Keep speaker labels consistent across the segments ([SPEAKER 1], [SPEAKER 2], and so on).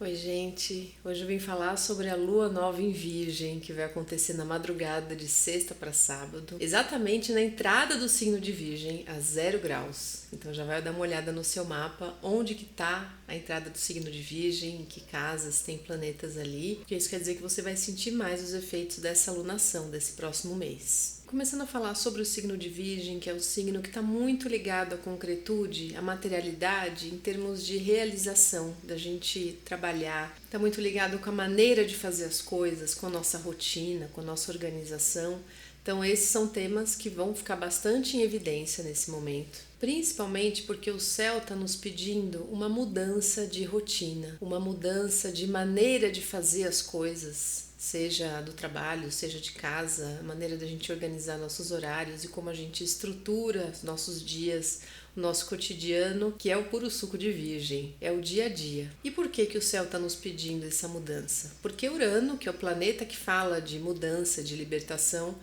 [SPEAKER 1] Oi, gente. Hoje eu vim falar sobre a lua nova em Virgem, que vai acontecer na madrugada de sexta para sábado, exatamente na entrada do signo de Virgem, a 0 graus. Então já vai dar uma olhada no seu mapa, onde que tá a entrada do signo de Virgem, em que casas tem planetas ali, porque isso quer dizer que você vai sentir mais os efeitos dessa lunação, desse próximo mês. Começando a falar sobre o signo de Virgem, que é o signo que está muito ligado à concretude, à materialidade, em termos de realização, da gente trabalhar. Está muito ligado com a maneira de fazer as coisas, com a nossa rotina, com a nossa organização. Então esses são temas que vão ficar bastante em evidência nesse momento. Principalmente porque o céu está nos pedindo uma mudança de rotina, uma mudança de maneira de fazer as coisas, seja do trabalho, seja de casa, a maneira da gente organizar nossos horários e como a gente estrutura os nossos dias, o nosso cotidiano, que é o puro suco de Virgem, é o dia a dia. E por que o céu está nos pedindo essa mudança? Porque Urano, que é o planeta que fala de mudança, de libertação,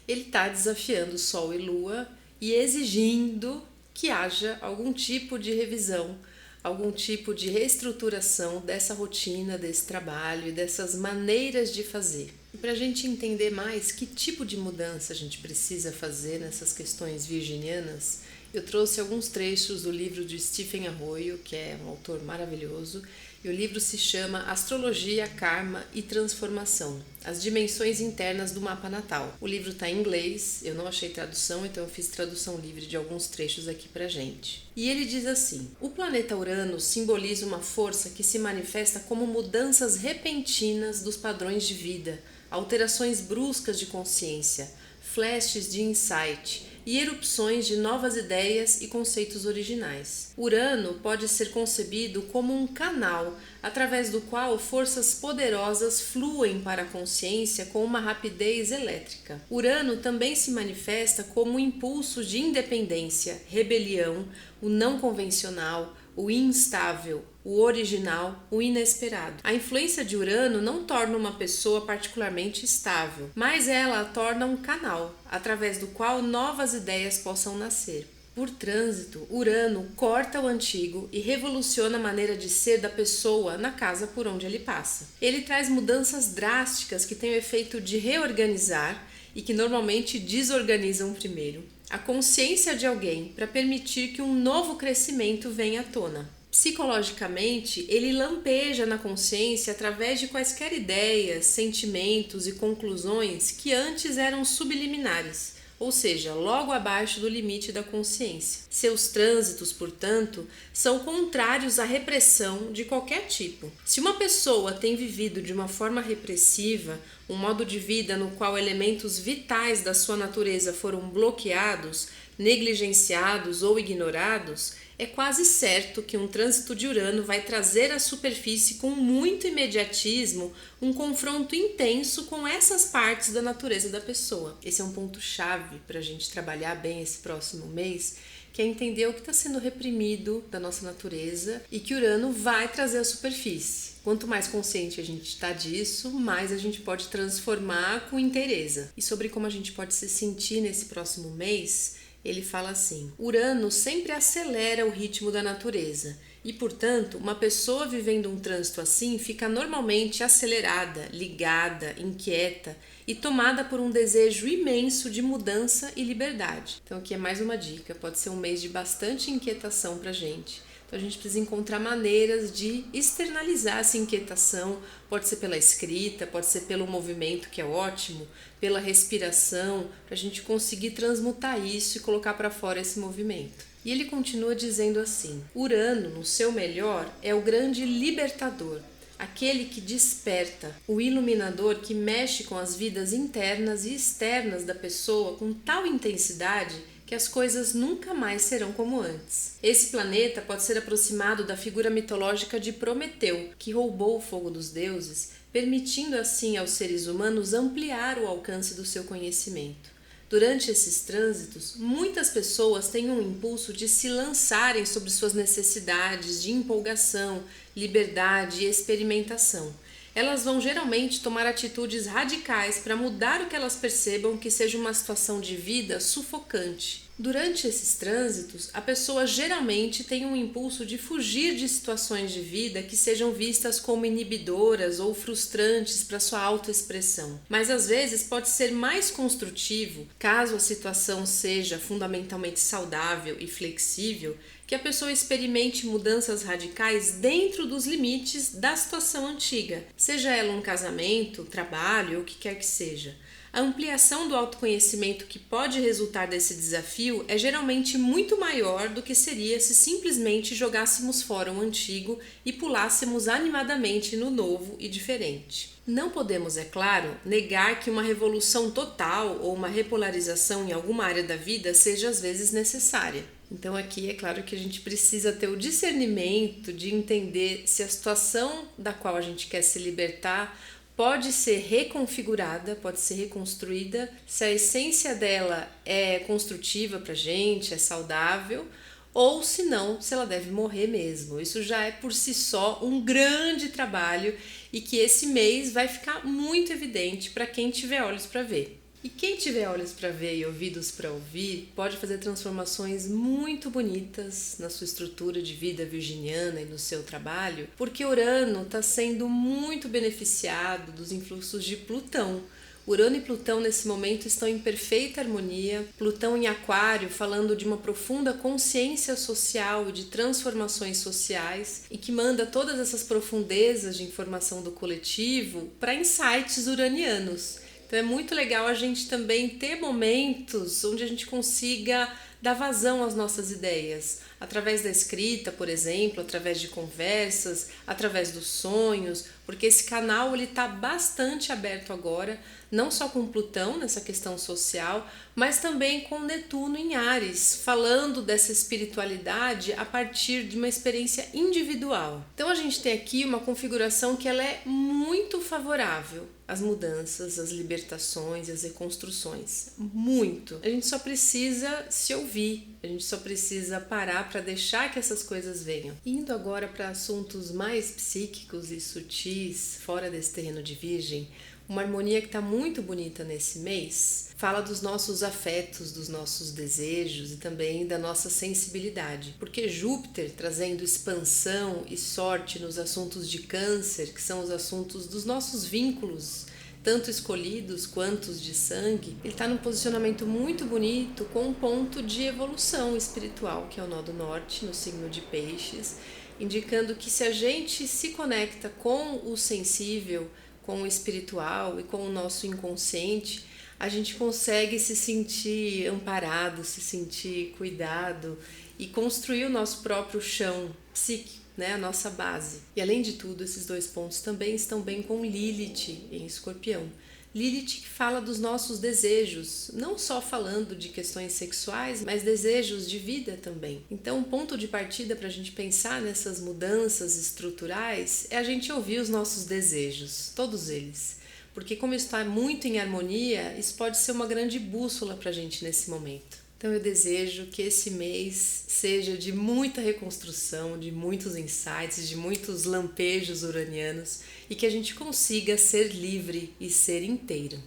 [SPEAKER 1] ele está desafiando Sol e Lua e exigindo que haja algum tipo de revisão, algum tipo de reestruturação dessa rotina, desse trabalho e dessas maneiras de fazer. E para a gente entender mais que tipo de mudança a gente precisa fazer nessas questões virginianas, eu trouxe alguns trechos do livro de Stephen Arroyo, que é um autor maravilhoso, e o livro se chama Astrologia, Karma e Transformação, as dimensões internas do mapa natal. O livro está em inglês, eu não achei tradução, então eu fiz tradução livre de alguns trechos aqui pra gente. E ele diz assim: o planeta Urano simboliza uma força que se manifesta como mudanças repentinas dos padrões de vida, alterações bruscas de consciência, flashes de insight e erupções de novas ideias e conceitos originais. Urano pode ser concebido como um canal através do qual forças poderosas fluem para a consciência com uma rapidez elétrica. Urano também se manifesta como um impulso de independência, rebelião, o não convencional, o instável, o original, o inesperado. A influência de Urano não torna uma pessoa particularmente estável, mas ela a torna um canal, através do qual novas ideias possam nascer. Por trânsito, Urano corta o antigo e revoluciona a maneira de ser da pessoa na casa por onde ele passa. Ele traz mudanças drásticas que têm o efeito de reorganizar e que normalmente desorganizam primeiro a consciência de alguém para permitir que um novo crescimento venha à tona. Psicologicamente, ele lampeja na consciência através de quaisquer ideias, sentimentos e conclusões que antes eram subliminares, ou seja, logo abaixo do limite da consciência. Seus trânsitos, portanto, são contrários à repressão de qualquer tipo. Se uma pessoa tem vivido de uma forma repressiva, um modo de vida no qual elementos vitais da sua natureza foram bloqueados, negligenciados ou ignorados, é quase certo que um trânsito de Urano vai trazer à superfície com muito imediatismo um confronto intenso com essas partes da natureza da pessoa. Esse é um ponto-chave para a gente trabalhar bem esse próximo mês, que é entender o que está sendo reprimido da nossa natureza e que Urano vai trazer à superfície. Quanto mais consciente a gente está disso, mais a gente pode transformar com inteireza. E sobre como a gente pode se sentir nesse próximo mês, ele fala assim: Urano sempre acelera o ritmo da natureza e, portanto, uma pessoa vivendo um trânsito assim fica normalmente acelerada, ligada, inquieta e tomada por um desejo imenso de mudança e liberdade. Então aqui é mais uma dica, pode ser um mês de bastante inquietação pra gente. Então a gente precisa encontrar maneiras de externalizar essa inquietação, pode ser pela escrita, pode ser pelo movimento, que é ótimo, pela respiração, para a gente conseguir transmutar isso e colocar para fora esse movimento. E ele continua dizendo assim: Urano, no seu melhor, é o grande libertador, aquele que desperta, o iluminador que mexe com as vidas internas e externas da pessoa com tal intensidade que as coisas nunca mais serão como antes. Esse planeta pode ser aproximado da figura mitológica de Prometeu, que roubou o fogo dos deuses, permitindo assim aos seres humanos ampliar o alcance do seu conhecimento. Durante esses trânsitos, muitas pessoas têm um impulso de se lançarem sobre suas necessidades de empolgação, liberdade e experimentação. elas vão geralmente tomar atitudes radicais para mudar o que elas percebam que seja uma situação de vida sufocante. Durante esses trânsitos, a pessoa geralmente tem um impulso de fugir de situações de vida que sejam vistas como inibidoras ou frustrantes para sua autoexpressão. Mas às vezes pode ser mais construtivo, caso a situação seja fundamentalmente saudável e flexível, que a pessoa experimente mudanças radicais dentro dos limites da situação antiga, seja ela um casamento, trabalho ou o que quer que seja. A ampliação do autoconhecimento que pode resultar desse desafio é geralmente muito maior do que seria se simplesmente jogássemos fora o antigo e pulássemos animadamente no novo e diferente. Não podemos, é claro, negar que uma revolução total ou uma repolarização em alguma área da vida seja às vezes necessária. Então aqui é claro que a gente precisa ter o discernimento de entender se a situação da qual a gente quer se libertar pode ser reconfigurada, pode ser reconstruída, se a essência dela é construtiva pra gente, é saudável, ou se não, se ela deve morrer mesmo. Isso já é por si só um grande trabalho e que esse mês vai ficar muito evidente para quem tiver olhos para ver. E quem tiver olhos para ver e ouvidos para ouvir pode fazer transformações muito bonitas na sua estrutura de vida virginiana e no seu trabalho, porque Urano está sendo muito beneficiado dos influxos de Plutão. Urano e Plutão nesse momento estão em perfeita harmonia, Plutão em Aquário falando de uma profunda consciência social e de transformações sociais e que manda todas essas profundezas de informação do coletivo para insights uranianos. Então é muito legal a gente também ter momentos onde a gente consiga dar vazão às nossas ideias, através da escrita, por exemplo, através de conversas, através dos sonhos, porque esse canal ele está bastante aberto agora, não só com Plutão nessa questão social, mas também com Netuno em Áries, falando dessa espiritualidade a partir de uma experiência individual. Então a gente tem aqui uma configuração que ela é muito favorável às mudanças, às libertações e às reconstruções. Muito. A gente só precisa se ouvir, a gente só precisa parar para deixar que essas coisas venham. Indo agora para assuntos mais psíquicos e sutis, fora desse terreno de Virgem, uma harmonia que está muito bonita nesse mês fala dos nossos afetos, dos nossos desejos e também da nossa sensibilidade. Porque Júpiter, trazendo expansão e sorte nos assuntos de Câncer, que são os assuntos dos nossos vínculos, tanto escolhidos quanto os de sangue, ele está num posicionamento muito bonito com um ponto de evolução espiritual, que é o nó do norte, no signo de Peixes, indicando que se a gente se conecta com o sensível, com o espiritual e com o nosso inconsciente, a gente consegue se sentir amparado, se sentir cuidado e construir o nosso próprio chão psíquico, né, a nossa base. E além de tudo, esses dois pontos também estão bem com Lilith em Escorpião. Lilith que fala dos nossos desejos, não só falando de questões sexuais, mas desejos de vida também. Então, um ponto de partida para a gente pensar nessas mudanças estruturais é a gente ouvir os nossos desejos, todos eles. Porque como está muito em harmonia, isso pode ser uma grande bússola para a gente nesse momento. Então eu desejo que esse mês seja de muita reconstrução, de muitos insights, de muitos lampejos uranianos e que a gente consiga ser livre e ser inteiro.